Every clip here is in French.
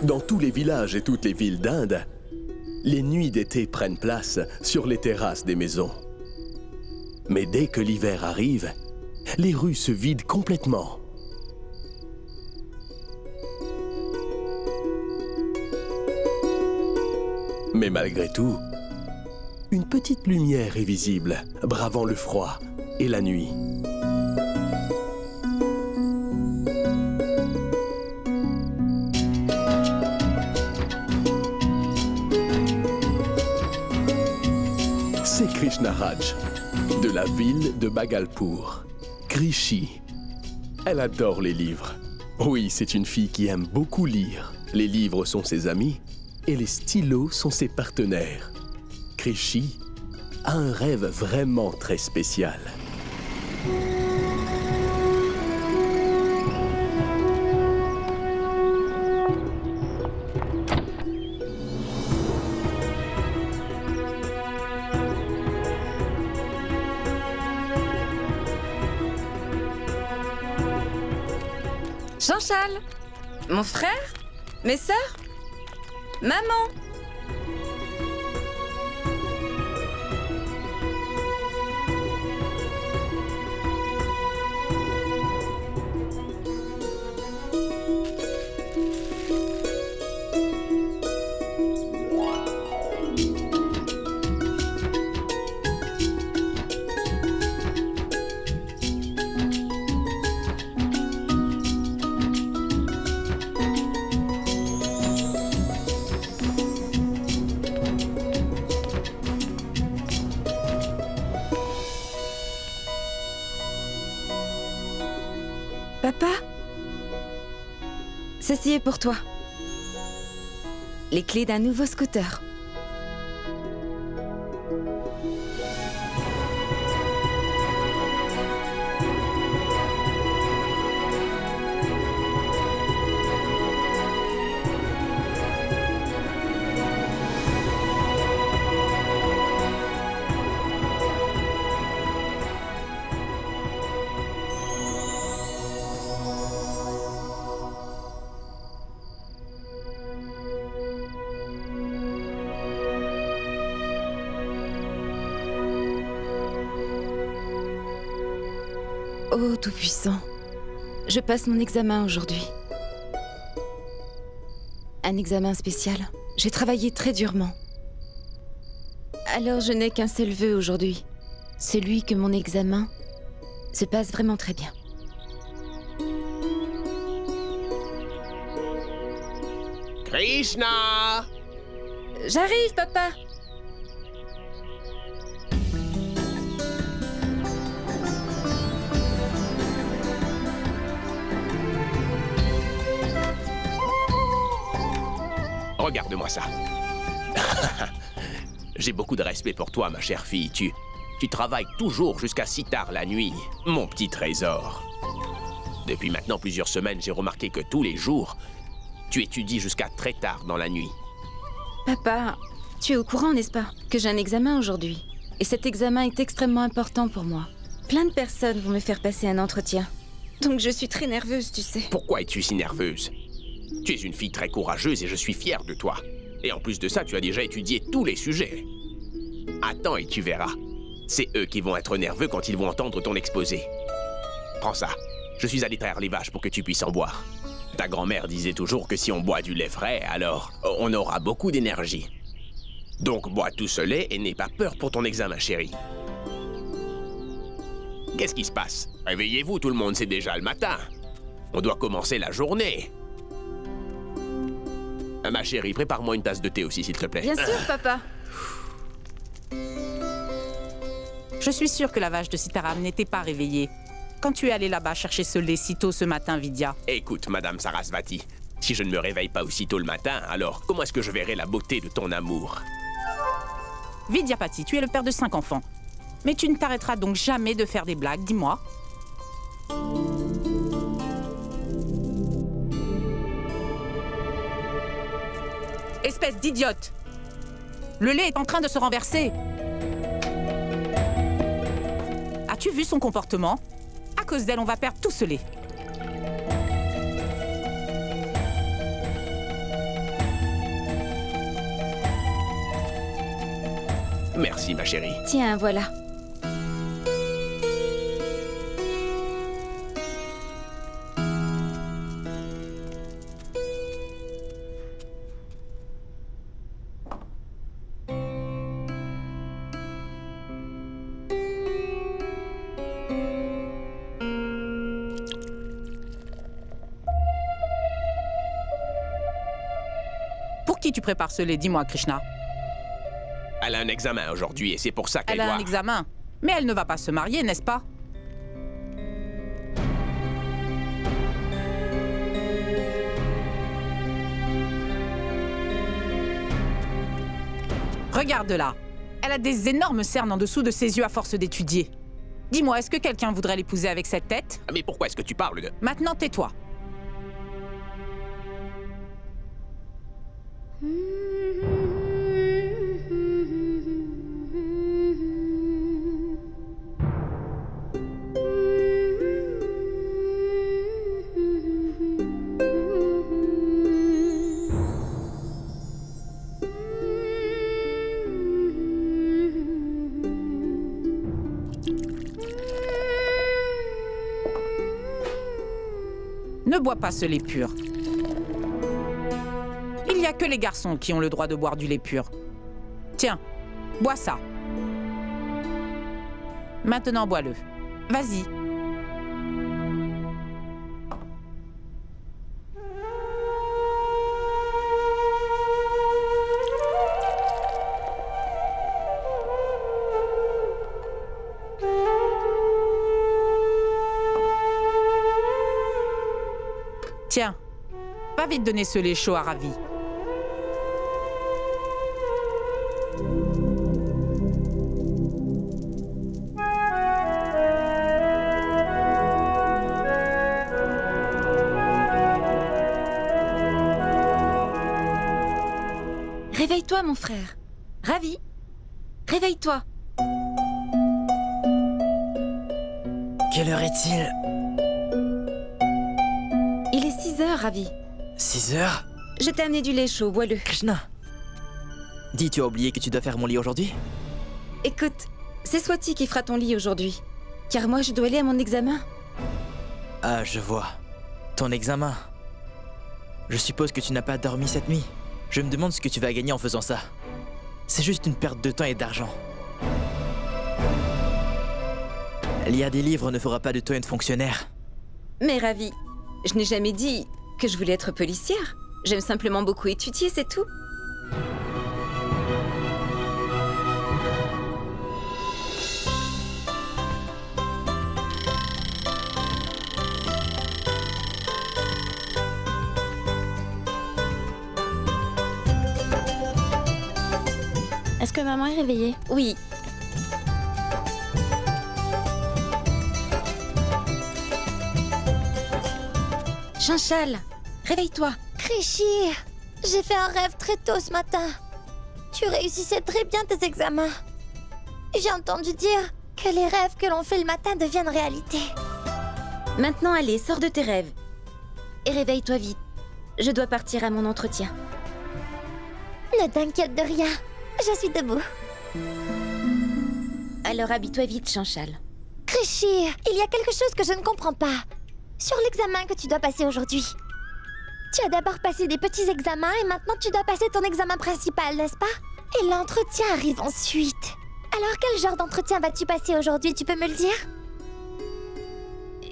Dans tous les villages et toutes les villes d'Inde, les nuits d'été prennent place sur les terrasses des maisons. Mais dès que l'hiver arrive, les rues se vident complètement. Mais malgré tout, une petite lumière est visible, bravant le froid et la nuit. C'est Krishna Raj, de la ville de Bhagalpur, Krishi. Elle adore les livres. Oui, c'est une fille qui aime beaucoup lire. Les livres sont ses amis et les stylos sont ses partenaires. Krishi a un rêve vraiment très spécial. Jean-Charles, mon frère, mes sœurs, maman. Papa, ceci est pour toi. Les clés d'un nouveau scooter. Oh, Tout-Puissant, je passe mon examen aujourd'hui. Un examen spécial. J'ai travaillé très durement. Alors je n'ai qu'un seul vœu aujourd'hui. Celui que mon examen se passe vraiment très bien. Krishna! J'arrive, papa! Regarde-moi ça. J'ai beaucoup de respect pour toi, ma chère fille. Tu travailles toujours jusqu'à si tard la nuit, mon petit trésor. Depuis maintenant plusieurs semaines, j'ai remarqué que tous les jours, tu étudies jusqu'à très tard dans la nuit. Papa, tu es au courant, n'est-ce pas, que j'ai un examen aujourd'hui. Et cet examen est extrêmement important pour moi. Plein de personnes vont me faire passer un entretien. Donc je suis très nerveuse, tu sais. Pourquoi es-tu si nerveuse? Tu es une fille très courageuse et je suis fier de toi. Et en plus de ça, tu as déjà étudié tous les sujets. Attends et tu verras. C'est eux qui vont être nerveux quand ils vont entendre ton exposé. Prends ça. Je suis allé traire les vaches pour que tu puisses en boire. Ta grand-mère disait toujours que si on boit du lait frais, alors on aura beaucoup d'énergie. Donc bois tout ce lait et n'aie pas peur pour ton examen, chérie. Qu'est-ce qui se passe? Réveillez-vous, tout le monde, c'est déjà le matin. On doit commencer la journée. Ma chérie, prépare-moi une tasse de thé aussi, s'il te plaît. Bien sûr, papa. Je suis sûre que la vache de Sitaram n'était pas réveillée. Quand tu es allée là-bas chercher ce lait si tôt ce matin, Vidya? Écoute, Madame Sarasvati, si je ne me réveille pas aussitôt le matin, alors comment est-ce que je verrai la beauté de ton amour? Vidyapati, tu es le père de 5 enfants. Mais tu ne t'arrêteras donc jamais de faire des blagues, dis-moi. Espèce d'idiote! Le lait est en train de se renverser. As-tu vu son comportement? À cause d'elle, on va perdre tout ce lait. Merci, ma chérie. Tiens, voilà. Pour qui tu prépares ce lait? Dis-moi, Krishna. Elle a un examen aujourd'hui et c'est pour ça qu'elle Elle a doit... un examen. Mais elle ne va pas se marier, n'est-ce pas? Regarde-la. Elle a des énormes cernes en dessous de ses yeux à force d'étudier. Dis-moi, est-ce que quelqu'un voudrait l'épouser avec cette tête? Mais pourquoi est-ce que tu parles de... Maintenant, tais-toi. Ne bois pas ce lait pur. Il n'y a que les garçons qui ont le droit de boire du lait pur. Tiens, bois ça. Maintenant, bois-le. Vas-y. Tiens, va vite donner ce lait chaud à Ravi. Réveille-toi, mon frère. Ravi. Réveille-toi. Quelle heure est-il? Il est 6 heures, Ravi. 6 heures? Je t'ai amené du lait chaud, bois-le. Krishna, dis, tu as oublié que tu dois faire mon lit aujourd'hui? Écoute, c'est Swati qui fera ton lit aujourd'hui. Car moi, je dois aller à mon examen. Ah, je vois. Ton examen. Je suppose que tu n'as pas dormi cette nuit. Je me demande ce que tu vas gagner en faisant ça. C'est juste une perte de temps et d'argent. Lire des livres ne fera pas de toi une fonctionnaire. Mais Ravi, je n'ai jamais dit que je voulais être policière. J'aime simplement beaucoup étudier, c'est tout. Est-ce que maman est réveillée? Oui. Chanchal, réveille-toi. Krishi, j'ai fait un rêve très tôt ce matin. Tu réussissais très bien tes examens. J'ai entendu dire que les rêves que l'on fait le matin deviennent réalité. Maintenant, allez, sors de tes rêves. Et réveille-toi vite. Je dois partir à mon entretien. Ne t'inquiète de rien, je suis debout. Alors habille-toi vite, Chanchal. Krishi, il y a quelque chose que je ne comprends pas. Sur l'examen que tu dois passer aujourd'hui. Tu as d'abord passé des petits examens et maintenant tu dois passer ton examen principal, n'est-ce pas? Et l'entretien arrive ensuite. Alors quel genre d'entretien vas-tu passer aujourd'hui, tu peux me le dire?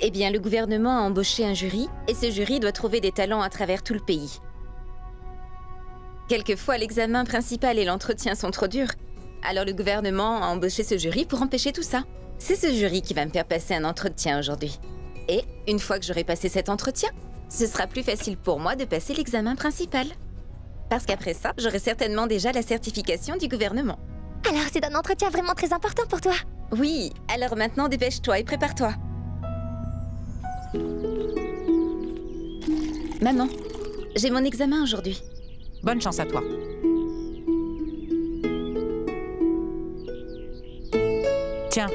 Eh bien, le gouvernement a embauché un jury, et ce jury doit trouver des talents à travers tout le pays. Quelquefois, l'examen principal et l'entretien sont trop durs. Alors le gouvernement a embauché ce jury pour empêcher tout ça. C'est ce jury qui va me faire passer un entretien aujourd'hui. Et une fois que j'aurai passé cet entretien, ce sera plus facile pour moi de passer l'examen principal. Parce qu'après ça, j'aurai certainement déjà la certification du gouvernement. Alors c'est un entretien vraiment très important pour toi. Oui, alors maintenant dépêche-toi et prépare-toi. Maman, j'ai mon examen aujourd'hui. Bonne chance à toi. Tiens.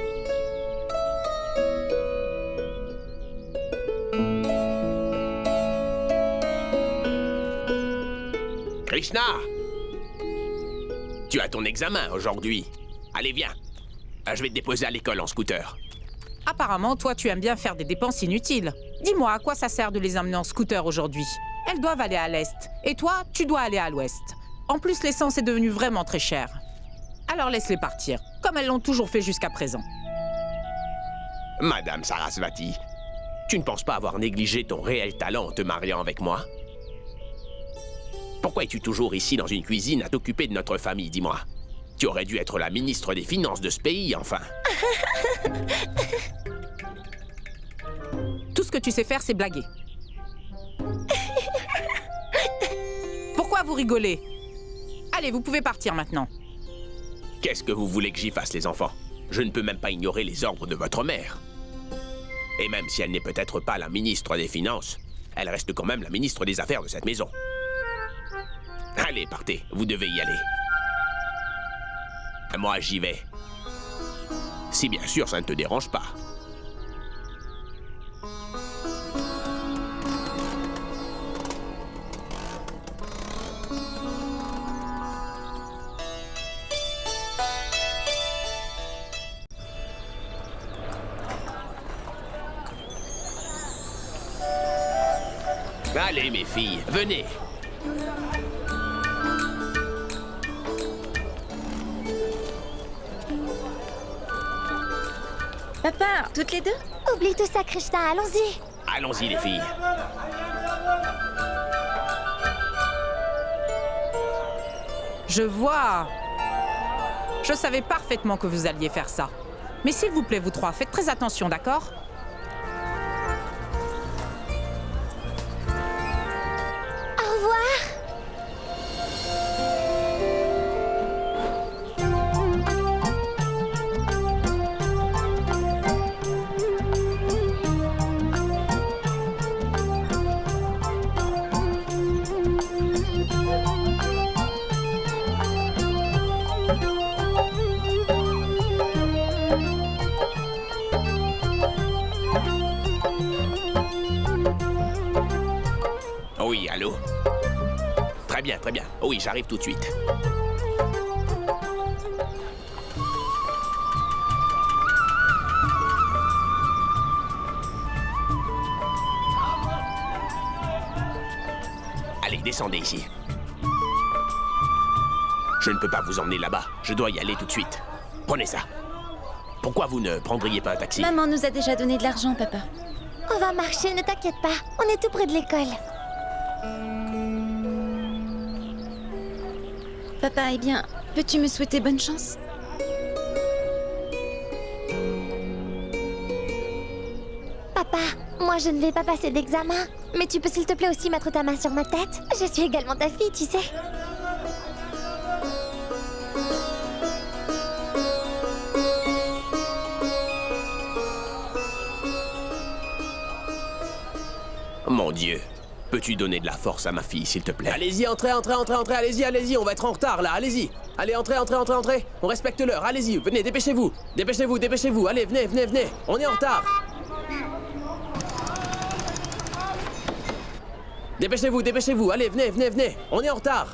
Krishna! Tu as ton examen aujourd'hui. Allez, viens. Je vais te déposer à l'école en scooter. Apparemment, toi, tu aimes bien faire des dépenses inutiles. Dis-moi, à quoi ça sert de les emmener en scooter aujourd'hui? Elles doivent aller à l'est. Et toi, tu dois aller à l'ouest. En plus, l'essence est devenue vraiment très chère. Alors laisse-les partir, comme elles l'ont toujours fait jusqu'à présent. Madame Sarasvati, tu ne penses pas avoir négligé ton réel talent en te mariant avec moi? Pourquoi es-tu toujours ici dans une cuisine à t'occuper de notre famille, dis-moi? Tu aurais dû être la ministre des Finances de ce pays, enfin. Tout ce que tu sais faire, c'est blaguer. Pourquoi vous rigolez? Allez, vous pouvez partir maintenant. Qu'est-ce que vous voulez que j'y fasse, les enfants? Je ne peux même pas ignorer les ordres de votre mère. Et même si elle n'est peut-être pas la ministre des Finances, elle reste quand même la ministre des Affaires de cette maison. Allez, partez, vous devez y aller. Moi, j'y vais. Si bien sûr, ça ne te dérange pas. Allez, mes filles, venez. Papa, toutes les deux? Oublie tout ça, Krishna, allons-y. Allons-y, les filles. Je vois. Je savais parfaitement que vous alliez faire ça. Mais s'il vous plaît, vous trois, faites très attention, d'accord? Au revoir. Oui, allô? Très bien, très bien. Oui, j'arrive tout de suite. Allez, descendez ici. Je ne peux pas vous emmener là-bas. Je dois y aller tout de suite. Prenez ça. Pourquoi vous ne prendriez pas un taxi? Maman nous a déjà donné de l'argent, papa. On va marcher, ne t'inquiète pas. On est tout près de l'école. Papa, eh bien, peux-tu me souhaiter bonne chance? Papa, moi je ne vais pas passer d'examen. Mais tu peux s'il te plaît aussi mettre ta main sur ma tête? Je suis également ta fille, tu sais. Mon Dieu. Peux-tu donner de la force à ma fille, s'il te plaît? Allez-y, entrez, allez-y, on va être en retard là, allez-y. Allez, entrez. On respecte l'heure, allez-y, venez, dépêchez-vous. Allez, venez. On est en retard. Dépêchez-vous, allez, venez. On est en retard.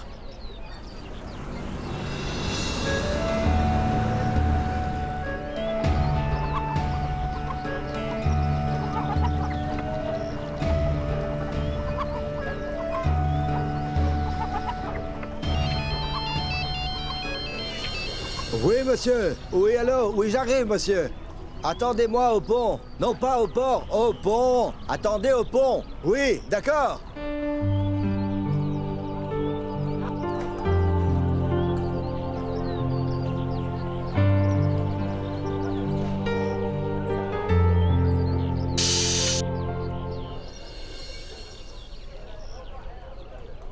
Oui, monsieur. Oui, allô. Oui, j'arrive, monsieur. Attendez-moi au pont. Non pas au port, au pont. Attendez au pont. Oui, d'accord.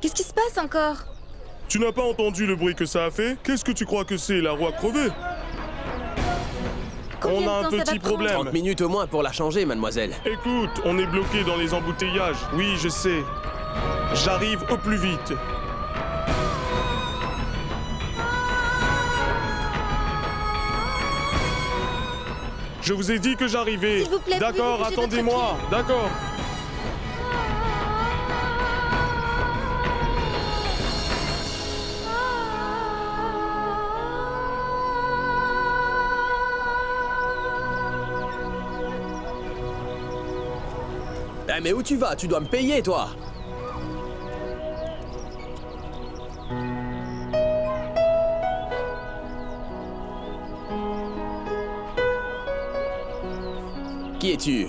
Qu'est-ce qui se passe encore? Tu n'as pas entendu le bruit que ça a fait? Qu'est-ce que tu crois que c'est, la roue crevée? Combien On a de un temps ça petit va prendre? problème. 30 minutes au moins pour la changer, mademoiselle. Écoute, on est bloqué dans les embouteillages. Oui, je sais. J'arrive au plus vite. Je vous ai dit que j'arrivais. S'il vous plaît, D'accord, pouvez-vous bouger attendez-moi. D'accord. Eh mais où tu vas? Tu dois me payer, toi! Qui es-tu?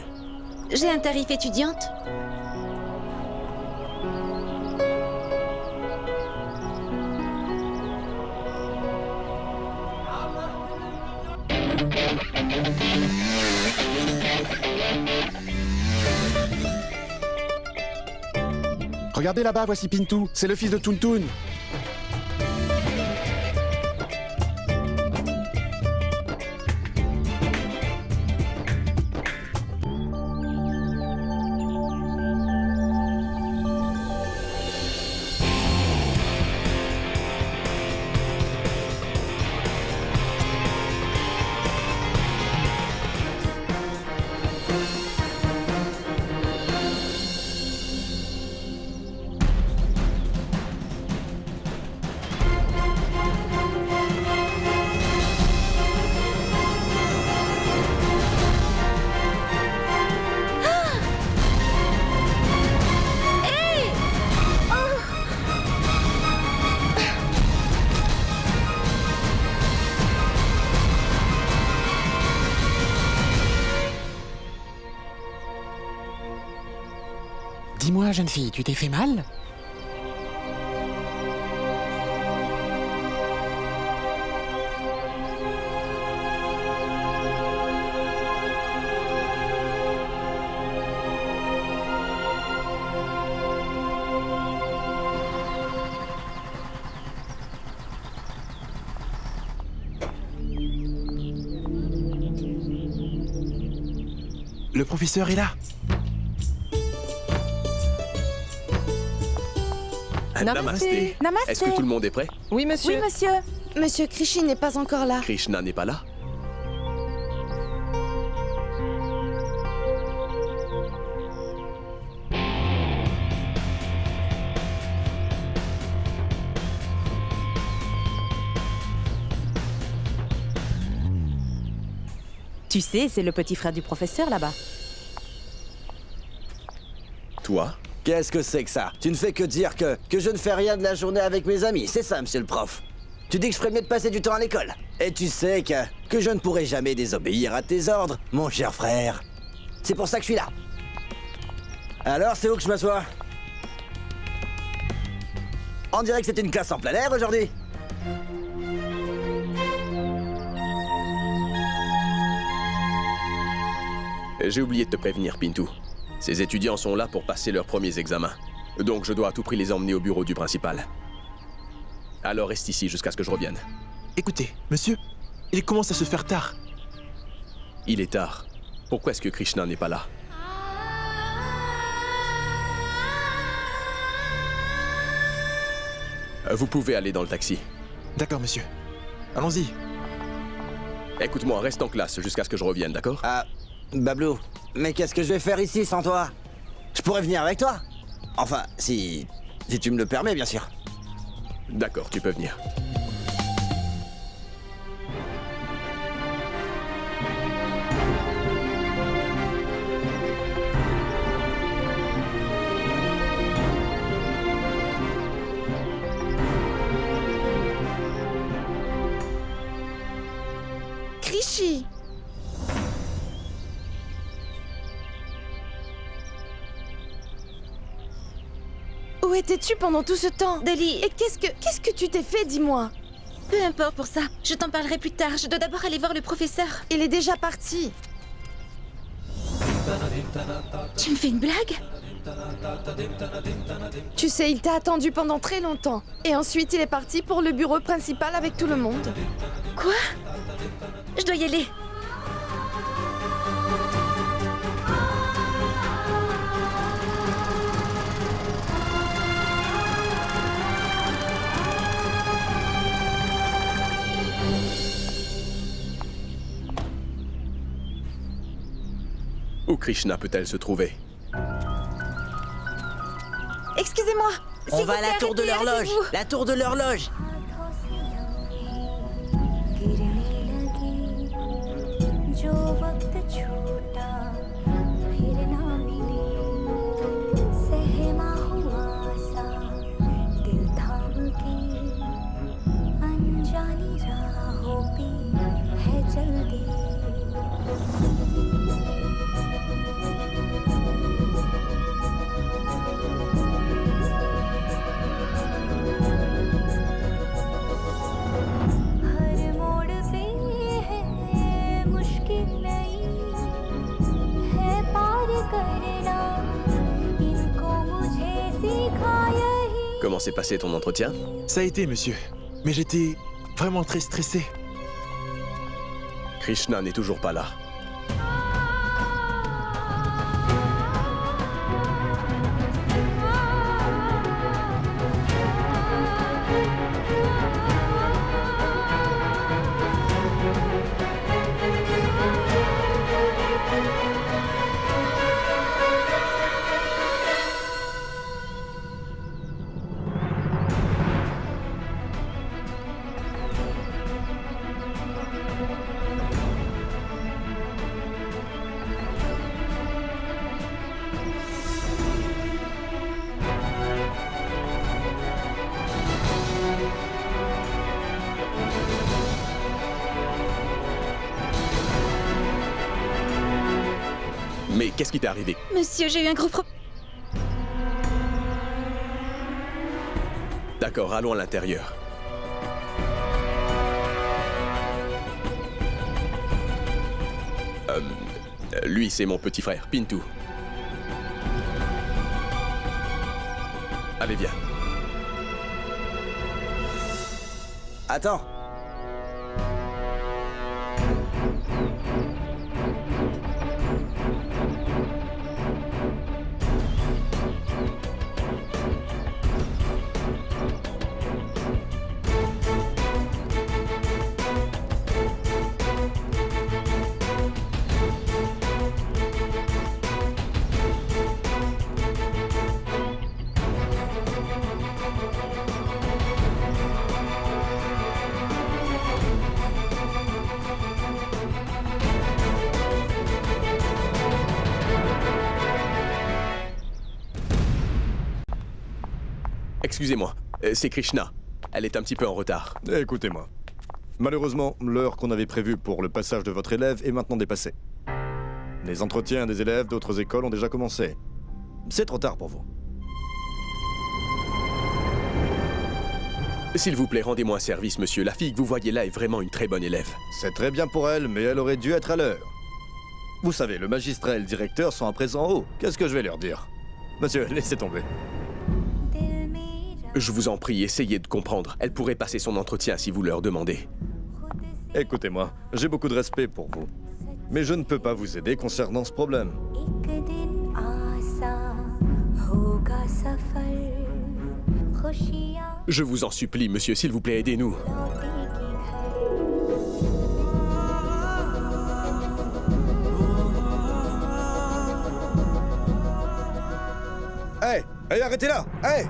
J'ai un tarif étudiante. Regardez là-bas, voici Pintou. C'est le fils de Tountoun. Dis-moi, jeune fille, tu t'es fait mal? Le professeur est là. Namasté. Namasté. Est-ce que tout le monde est prêt? Oui, monsieur. Oui, monsieur. Monsieur Krishi n'est pas encore là. Krishna n'est pas là? Tu sais, c'est le petit frère du professeur là-bas. Toi? Qu'est-ce que c'est que ça? Tu ne fais que dire que je ne fais rien de la journée avec mes amis, c'est ça, monsieur le prof. Tu dis que je ferais mieux de passer du temps à l'école. Et tu sais que je ne pourrai jamais désobéir à tes ordres, mon cher frère. C'est pour ça que je suis là. Alors, c'est où que je m'assois? On dirait que c'était une classe en plein air aujourd'hui. J'ai oublié de te prévenir, Pintou. Ces étudiants sont là pour passer leurs premiers examens. Donc je dois à tout prix les emmener au bureau du principal. Alors reste ici jusqu'à ce que je revienne. Écoutez, monsieur, il commence à se faire tard. Il est tard. Pourquoi est-ce que Krishna n'est pas là? Vous pouvez aller dans le taxi. D'accord, monsieur. Allons-y. Écoute-moi, reste en classe jusqu'à ce que je revienne, d'accord? Ah, Bablou, mais qu'est-ce que je vais faire ici sans toi? Je pourrais venir avec toi? Enfin, si tu me le permets, bien sûr. D'accord, tu peux venir. Krishi! Où étais-tu pendant tout ce temps? Dali, Et qu'est-ce que tu t'es fait, dis-moi? peu importe pour ça. Je t'en parlerai plus tard. Je dois d'abord aller voir le professeur. Il est déjà parti. Tu me fais une blague? Tu sais, il t'a attendu pendant très longtemps. Et ensuite, il est parti pour le bureau principal avec tout le monde. Quoi? Je dois y aller. Où Krishna peut-elle se trouver? Excusez-moi. On S'il va vous à la plaît, tour de arrêtez, l'horloge. arrêtez-vous. La tour de l'horloge. जो वक्त छूटा फिर ना मिले Comment s'est passé ton entretien? Ça a été, monsieur. Mais j'étais vraiment très stressé. Krishna n'est toujours pas là. Mais qu'est-ce qui t'est arrivé? Monsieur, j'ai eu un gros problème. D'accord, allons à l'intérieur. Lui, c'est mon petit frère, Pintu. Allez, viens. Attends. Excusez-moi, c'est Krishna. Elle est un petit peu en retard. Écoutez-moi. Malheureusement, l'heure qu'on avait prévue pour le passage de votre élève est maintenant dépassée. Les entretiens des élèves d'autres écoles ont déjà commencé. C'est trop tard pour vous. S'il vous plaît, rendez-moi un service, monsieur. La fille que vous voyez là est vraiment une très bonne élève. C'est très bien pour elle, mais elle aurait dû être à l'heure. Vous savez, le magistrat et le directeur sont à présent en haut. Qu'est-ce que je vais leur dire? Monsieur, laissez tomber. Je vous en prie, essayez de comprendre. Elle pourrait passer son entretien si vous leur demandez. Écoutez-moi, j'ai beaucoup de respect pour vous. Mais je ne peux pas vous aider concernant ce problème. Je vous en supplie, monsieur, s'il vous plaît, aidez-nous. Hey! Hey, arrêtez là! Hey!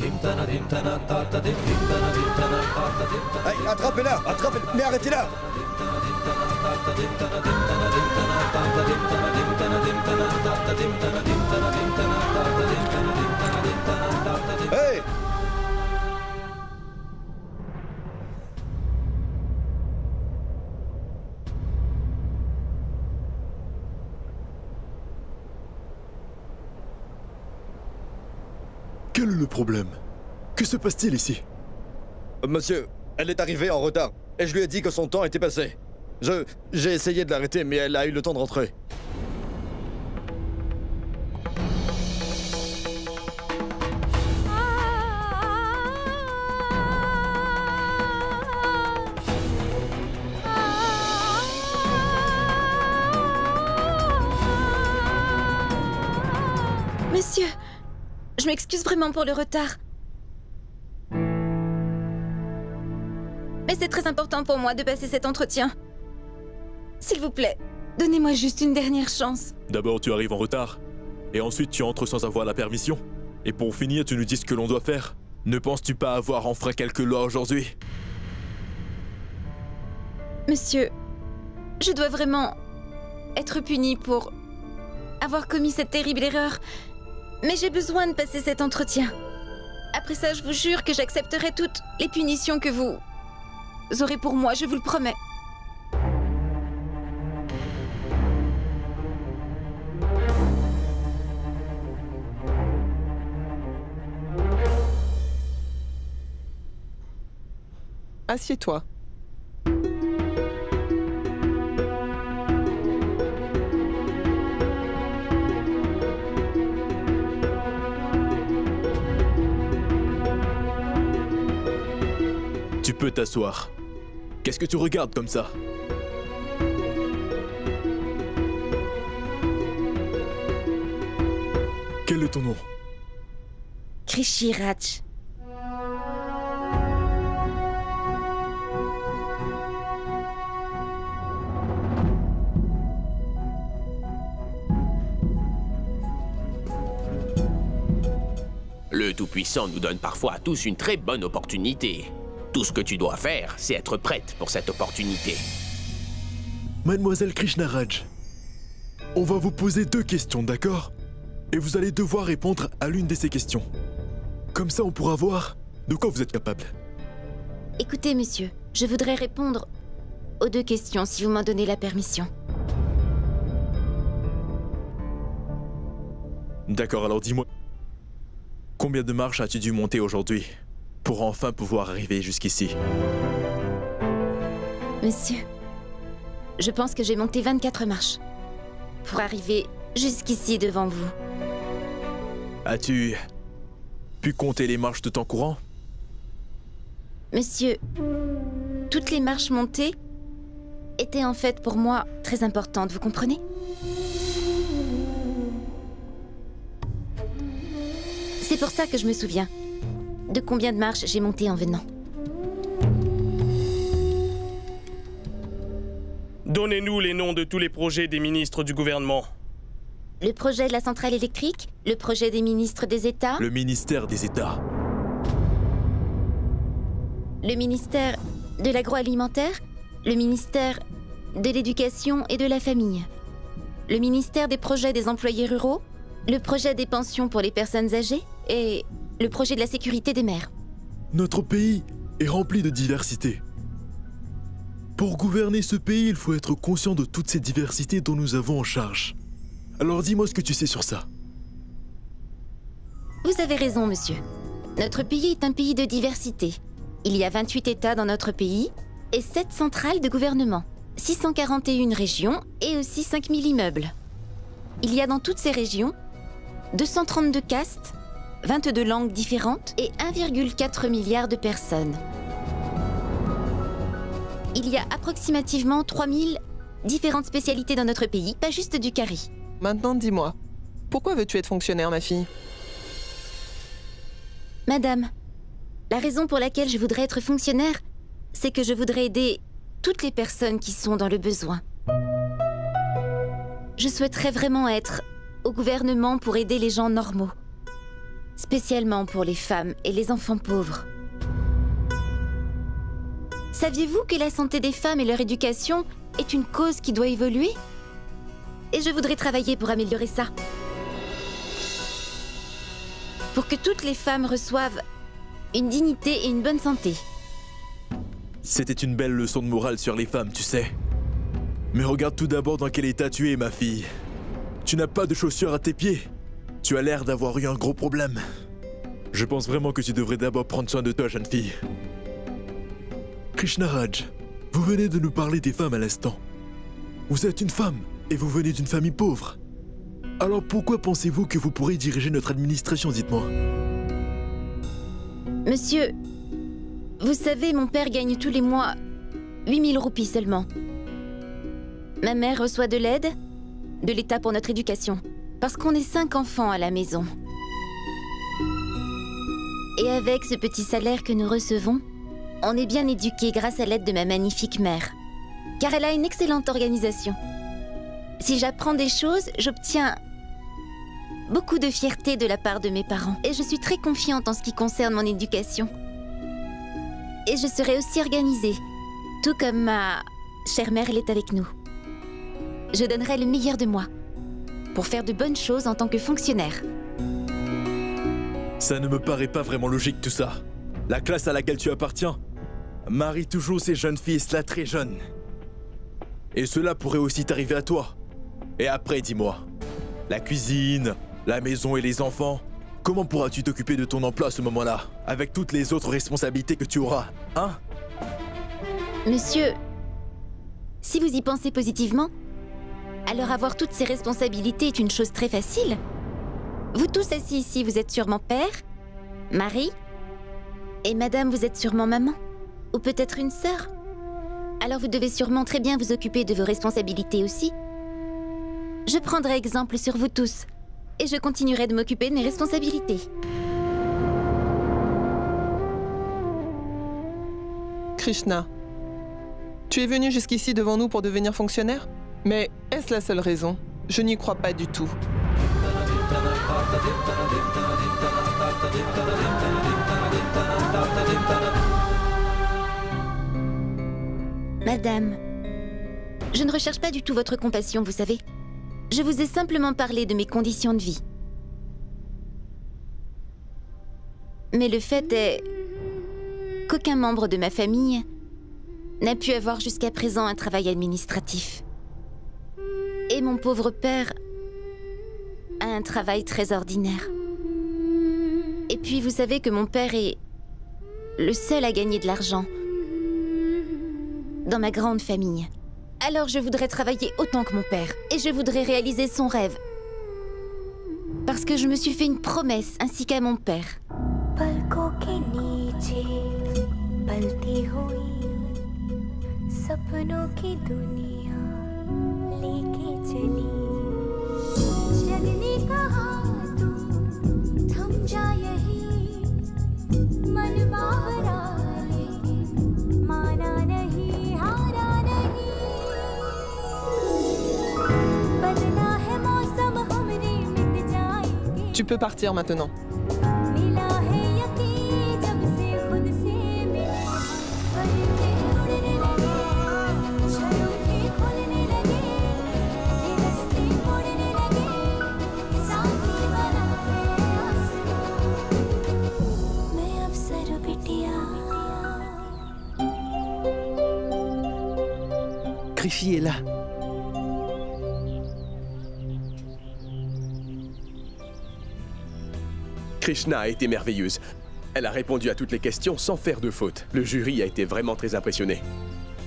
Hey, attrapez-la! Attrapez-la! Mais arrêtez-la! Hey! Quel est le problème? Que se passe-t-il ici? Monsieur, elle est arrivée en retard, et je lui ai dit que son temps était passé. J'ai essayé de l'arrêter, mais elle a eu le temps de rentrer. Monsieur, je m'excuse vraiment pour le retard. Mais c'est très important pour moi de passer cet entretien. S'il vous plaît, donnez-moi juste une dernière chance. D'abord, tu arrives en retard. Et ensuite, tu entres sans avoir la permission. Et pour finir, tu nous dis ce que l'on doit faire. Ne penses-tu pas avoir enfreint quelques lois aujourd'hui? Monsieur, je dois vraiment être punie pour avoir commis cette terrible erreur. Mais j'ai besoin de passer cet entretien. Après ça, je vous jure que j'accepterai toutes les punitions que vous aurez pour moi, je vous le promets. Assieds-toi. peux t'asseoir. Qu'est-ce que tu regardes comme ça? Quel est ton nom? Krishi Raj. Le Tout-Puissant nous donne parfois à tous une très bonne opportunité. Tout ce que tu dois faire, c'est être prête pour cette opportunité. Mademoiselle Krishna Raj, on va vous poser 2 questions, d'accord? Et vous allez devoir répondre à l'une de ces questions. Comme ça, on pourra voir de quoi vous êtes capable. Écoutez, monsieur, je voudrais répondre aux 2 questions si vous m'en donnez la permission. D'accord, alors dis-moi, combien de marches as-tu dû monter aujourd'hui pour enfin pouvoir arriver jusqu'ici? Monsieur, je pense que j'ai monté 24 marches pour arriver jusqu'ici devant vous. As-tu pu compter les marches tout en courant? Monsieur, toutes les marches montées étaient en fait pour moi très importantes, vous comprenez? C'est pour ça que je me souviens de combien de marches j'ai monté en venant. Donnez-nous les noms de tous les projets des ministres du gouvernement. Le projet de la centrale électrique, le projet des ministres des États, Le ministère des États. le ministère de l'agroalimentaire, le ministère de l'éducation et de la famille, le ministère des projets des employés ruraux, le projet des pensions pour les personnes âgées et le projet de la sécurité des mers. Notre pays est rempli de diversité. Pour gouverner ce pays, il faut être conscient de toutes ces diversités dont nous avons en charge. Alors dis-moi ce que tu sais sur ça. Vous avez raison, monsieur. Notre pays est un pays de diversité. Il y a 28 États dans notre pays et 7 centrales de gouvernement, 641 régions et aussi 5000 immeubles. Il y a dans toutes ces régions 232 castes, 22 langues différentes et 1,4 milliard de personnes. Il y a approximativement 3000 différentes spécialités dans notre pays, pas juste du curry. Maintenant, dis-moi, pourquoi veux-tu être fonctionnaire, ma fille? Madame, la raison pour laquelle je voudrais être fonctionnaire, c'est que je voudrais aider toutes les personnes qui sont dans le besoin. Je souhaiterais vraiment être au gouvernement pour aider les gens normaux, spécialement pour les femmes et les enfants pauvres. Saviez-vous que la santé des femmes et leur éducation est une cause qui doit évoluer? Et je voudrais travailler pour améliorer ça. Pour que toutes les femmes reçoivent une dignité et une bonne santé. C'était une belle leçon de morale sur les femmes, tu sais. Mais regarde tout d'abord dans quel état tu es, ma fille. Tu n'as pas de chaussures à tes pieds. Tu as l'air d'avoir eu un gros problème. Je pense vraiment que tu devrais d'abord prendre soin de toi, jeune fille. Krishna Raj, vous venez de nous parler des femmes à l'instant. Vous êtes une femme et vous venez d'une famille pauvre. Alors pourquoi pensez-vous que vous pourrez diriger notre administration, dites-moi? Monsieur, vous savez, mon père gagne tous les mois 8000 roupies seulement. Ma mère reçoit de l'aide de l'État pour notre éducation, parce qu'on est 5 enfants à la maison. Et avec ce petit salaire que nous recevons, on est bien éduqués grâce à l'aide de ma magnifique mère, car elle a une excellente organisation. Si j'apprends des choses, j'obtiens beaucoup de fierté de la part de mes parents, et je suis très confiante en ce qui concerne mon éducation. Et je serai aussi organisée, tout comme ma chère mère l'est avec nous. Je donnerai le meilleur de moi pour faire de bonnes choses en tant que fonctionnaire. Ça ne me paraît pas vraiment logique tout ça. La classe à laquelle tu appartiens marie toujours ces jeunes filles, cela très jeunes. Et cela pourrait aussi t'arriver à toi. Et après, dis-moi, la cuisine, la maison et les enfants, comment pourras-tu t'occuper de ton emploi à ce moment-là, avec toutes les autres responsabilités que tu auras, hein? Monsieur, si vous y pensez positivement, alors avoir toutes ces responsabilités est une chose très facile. Vous tous assis ici, vous êtes sûrement père, mari, et madame, vous êtes sûrement maman. Ou peut-être une sœur? Alors vous devez sûrement très bien vous occuper de vos responsabilités aussi. Je prendrai exemple sur vous tous. Et je continuerai de m'occuper de mes responsabilités. Krishna, tu es venu jusqu'ici devant nous pour devenir fonctionnaire? Mais est-ce la seule raison? Je n'y crois pas du tout. Madame, je ne recherche pas du tout votre compassion, vous savez. Je vous ai simplement parlé de mes conditions de vie. Mais le fait est qu'aucun membre de ma famille n'a pu avoir jusqu'à présent un travail administratif. Et mon pauvre père a un travail très ordinaire. Et puis vous savez que mon père est le seul à gagner de l'argent dans ma grande famille. Alors je voudrais travailler autant que mon père et je voudrais réaliser son rêve. Parce que je me suis fait une promesse ainsi qu'à mon père. Tu peux partir maintenant. Krishi est là. Krishna a été merveilleuse. Elle a répondu à toutes les questions sans faire de faute. Le jury a été vraiment très impressionné.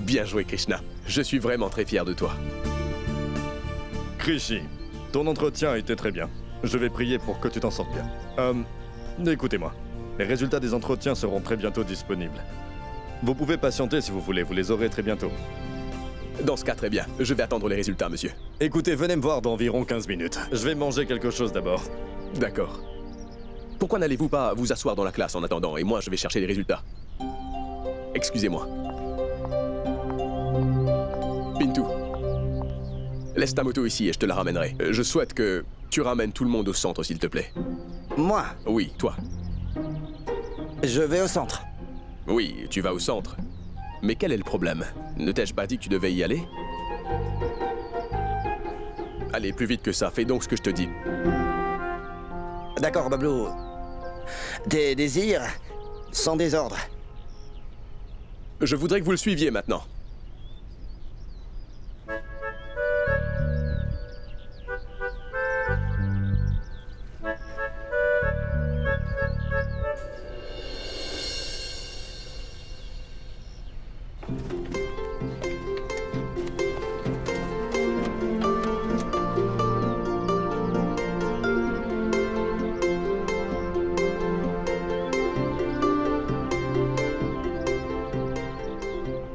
Bien joué, Krishna. Je suis vraiment très fier de toi. Krishi, ton entretien était très bien. Je vais prier pour que tu t'en sortes bien. Écoutez-moi. Les résultats des entretiens seront très bientôt disponibles. Vous pouvez patienter si vous voulez, vous les aurez très bientôt. Dans ce cas, très bien. Je vais attendre les résultats, monsieur. Écoutez, venez me voir dans environ 15 minutes. Je vais manger quelque chose d'abord. D'accord. Pourquoi n'allez-vous pas vous asseoir dans la classe en attendant, et moi je vais chercher les résultats? Excusez-moi. Pintou, laisse ta moto ici et je te la ramènerai. Je souhaite que tu ramènes tout le monde au centre, s'il te plaît. Moi? Oui, toi. Je vais au centre. Oui, tu vas au centre. Mais quel est le problème? Ne t'ai-je pas dit que tu devais y aller? Allez, plus vite que ça, fais donc ce que je te dis. D'accord, Bablou. Des désirs sans désordre. Je voudrais que vous le suiviez maintenant.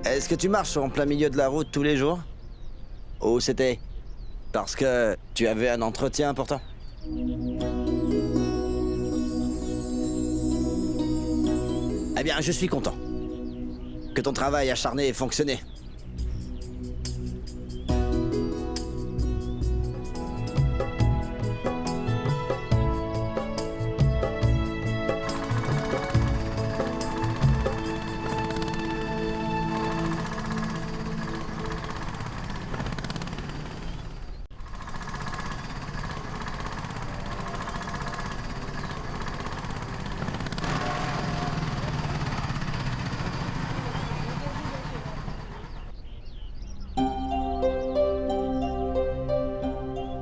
Est-ce que tu marches en plein milieu de la route tous les jours? Ou c'était parce que tu avais un entretien important? Eh bien, je suis content que ton travail acharné ait fonctionné.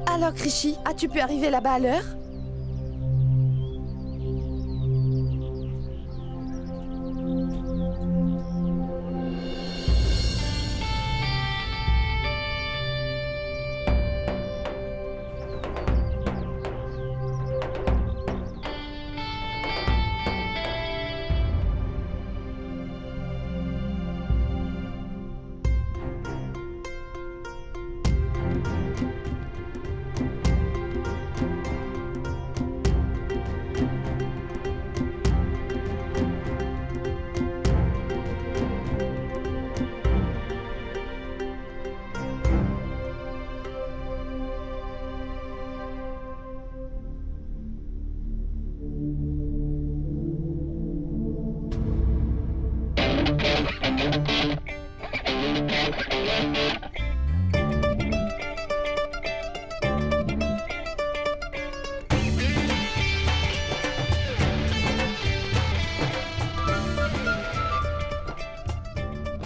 Alors, Krishi, as-tu pu arriver là-bas à l'heure?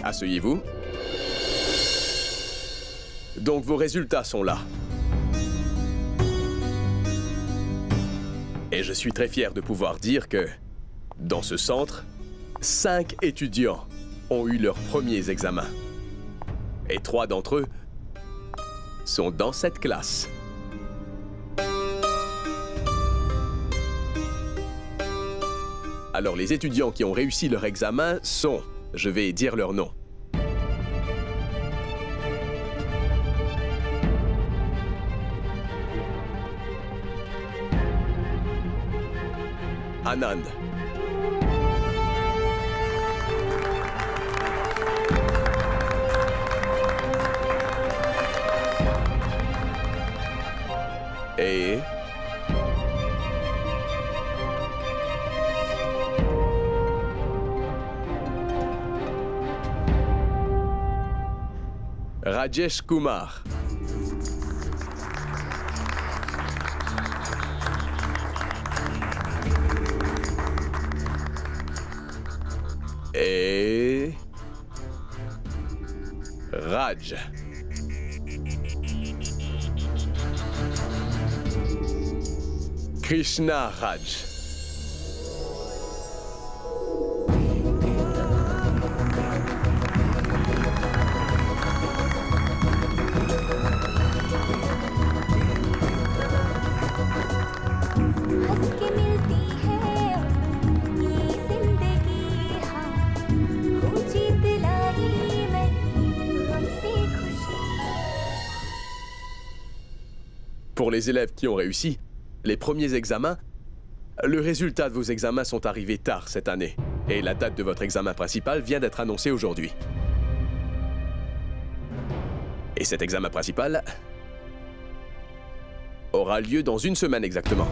Asseyez-vous. Donc vos résultats sont là. Et je suis très fier de pouvoir dire que, dans ce centre, 5 étudiants ont eu leurs premiers examens. Et 3 d'entre eux sont dans cette classe. Alors les étudiants qui ont réussi leur examen sont, je vais dire leur nom. Anand. Et... Rajesh Kumar. Et... Raj. Krishna Raj. Pour les élèves qui ont réussi, les premiers examens, le résultat de vos examens sont arrivés tard cette année. Et la date de votre examen principal vient d'être annoncée aujourd'hui. Et cet examen principal aura lieu dans 1 semaine exactement.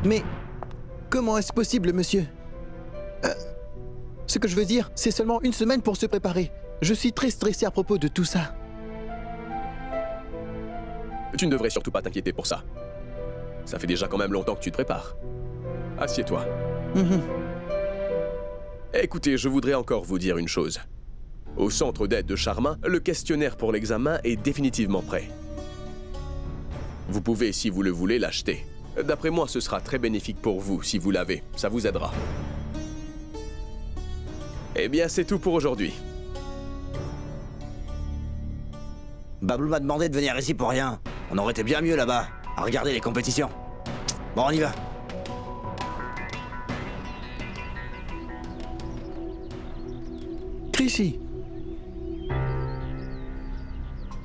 Mais comment est-ce possible, monsieur? Ce que je veux dire, c'est seulement 1 semaine pour se préparer. Je suis très stressé à propos de tout ça. Tu ne devrais surtout pas t'inquiéter pour ça. Ça fait déjà quand même longtemps que tu te prépares. Assieds-toi. Écoutez, je voudrais encore vous dire une chose. Au centre d'aide de Sharma, le questionnaire pour l'examen est définitivement prêt. Vous pouvez, si vous le voulez, l'acheter. D'après moi, ce sera très bénéfique pour vous si vous l'avez. Ça vous aidera. Eh bien, c'est tout pour aujourd'hui. Bablou m'a demandé de venir ici pour rien. On aurait été bien mieux là-bas, à regarder les compétitions. Bon, on y va. Krishi.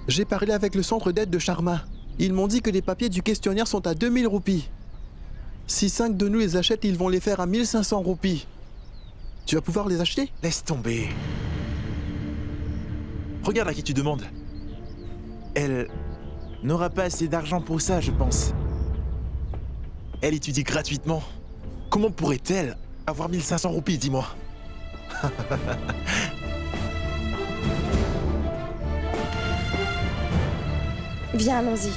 J'ai parlé avec le centre d'aide de Sharma. Ils m'ont dit que les papiers du questionnaire sont à 2000 roupies. Si 5 de nous les achètent, ils vont les faire à 1500 roupies. Tu vas pouvoir les acheter? Laisse tomber. Regarde à qui tu demandes. Elle n'aura pas assez d'argent pour ça, je pense. Elle étudie gratuitement. Comment pourrait-elle avoir 1500 roupies, dis-moi? Viens, allons-y.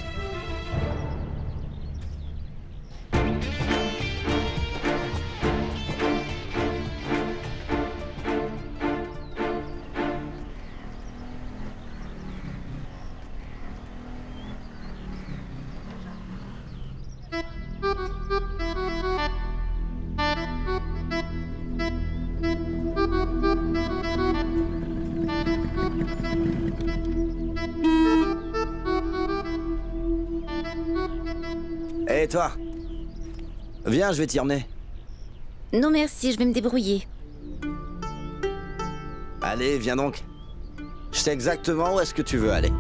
Et toi? Viens, je vais t'y emmener. Non merci, je vais me débrouiller. Allez, viens donc. Je sais exactement où est-ce que tu veux aller.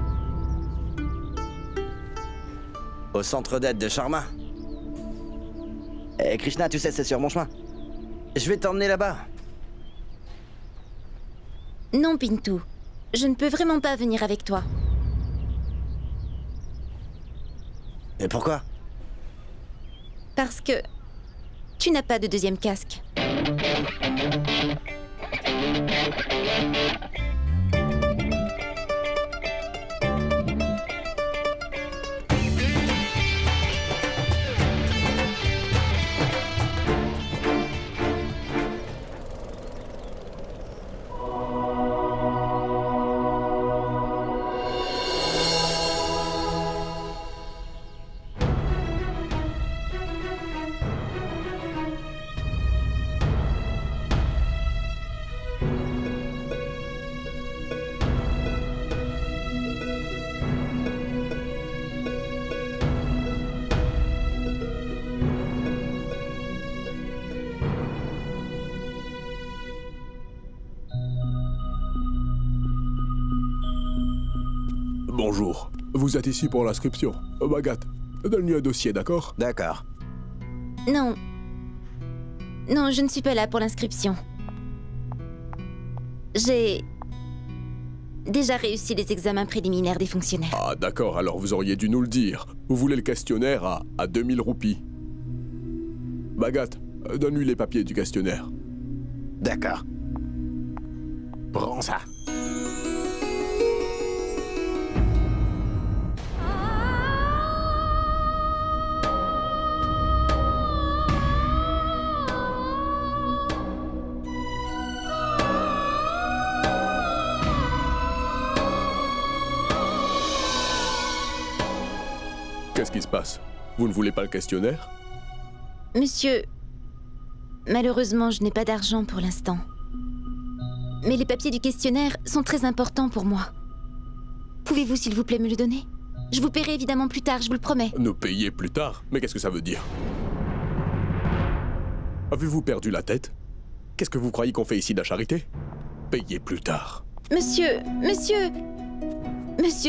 Au centre d'aide de Sharma. Eh Krishna, tu sais, c'est sur mon chemin. Je vais t'emmener là-bas. Non, Pintou. Je ne peux vraiment pas venir avec toi. Et pourquoi? Parce que Tu n'as pas de deuxième casque. Bonjour. Vous êtes ici pour l'inscription. Bagat, donne-lui un dossier, d'accord? D'accord. Non. Non, je ne suis pas là pour l'inscription. J'ai déjà réussi les examens préliminaires des fonctionnaires. Ah, d'accord, alors vous auriez dû nous le dire. Vous voulez le questionnaire à 2000 roupies. Bagat, donne-lui les papiers du questionnaire. D'accord. Prends ça. Qu'est-ce qui se passe? Vous ne voulez pas le questionnaire? Monsieur, malheureusement, je n'ai pas d'argent pour l'instant. Mais les papiers du questionnaire sont très importants pour moi. Pouvez-vous, s'il vous plaît, me le donner? Je vous paierai évidemment plus tard, je vous le promets. Nous payer plus tard? Mais qu'est-ce que ça veut dire? Avez-vous perdu la tête? Qu'est-ce que vous croyez qu'on fait ici de la charité? Payer plus tard. Monsieur,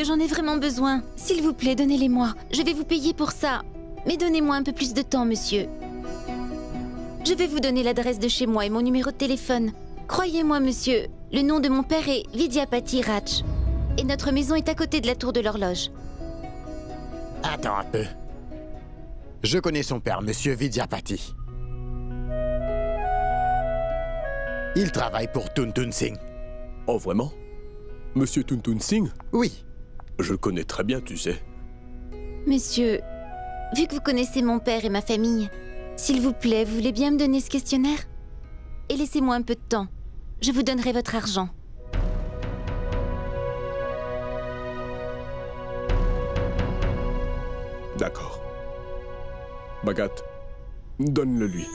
j'en ai vraiment besoin. S'il vous plaît, donnez-les-moi. Je vais vous payer pour ça. Mais donnez-moi un peu plus de temps, monsieur. Je vais vous donner l'adresse de chez moi et mon numéro de téléphone. Croyez-moi, monsieur, le nom de mon père est Vidyapati Raj. Et notre maison est à côté de la tour de l'horloge. Attends un peu. Je connais son père, monsieur Vidyapati. Il travaille pour Tuntun Singh. Oh, vraiment? Monsieur Tuntun Singh? Oui. Je le connais très bien, tu sais. Monsieur, vu que vous connaissez mon père et ma famille, s'il vous plaît, vous voulez bien me donner ce questionnaire? Et laissez-moi un peu de temps. Je vous donnerai votre argent. D'accord. Bagat, donne-le lui.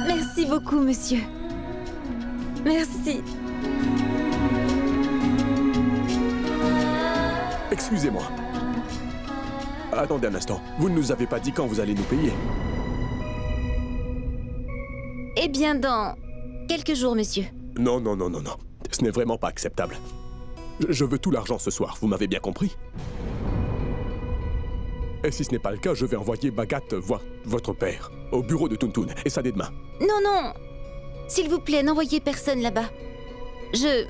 Merci beaucoup, monsieur. Merci. Excusez-moi. Attendez un instant. Vous ne nous avez pas dit quand vous allez nous payer. Eh bien, dans quelques jours, monsieur. Non. Ce n'est vraiment pas acceptable. Je veux tout l'argent ce soir, vous m'avez bien compris? Et si ce n'est pas le cas, je vais envoyer Bagat voir votre père, au bureau de Tuntun, et ça dès demain. Non. S'il vous plaît, n'envoyez personne là-bas. Je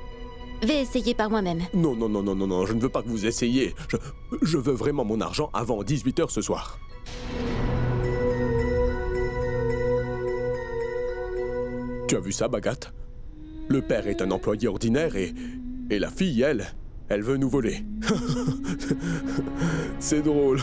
vais essayer par moi-même. Non, je ne veux pas que vous essayiez. Je veux vraiment mon argent avant 18h ce soir. Tu as vu ça, Bagat? Le père est un employé ordinaire et la fille, elle veut nous voler. C'est drôle.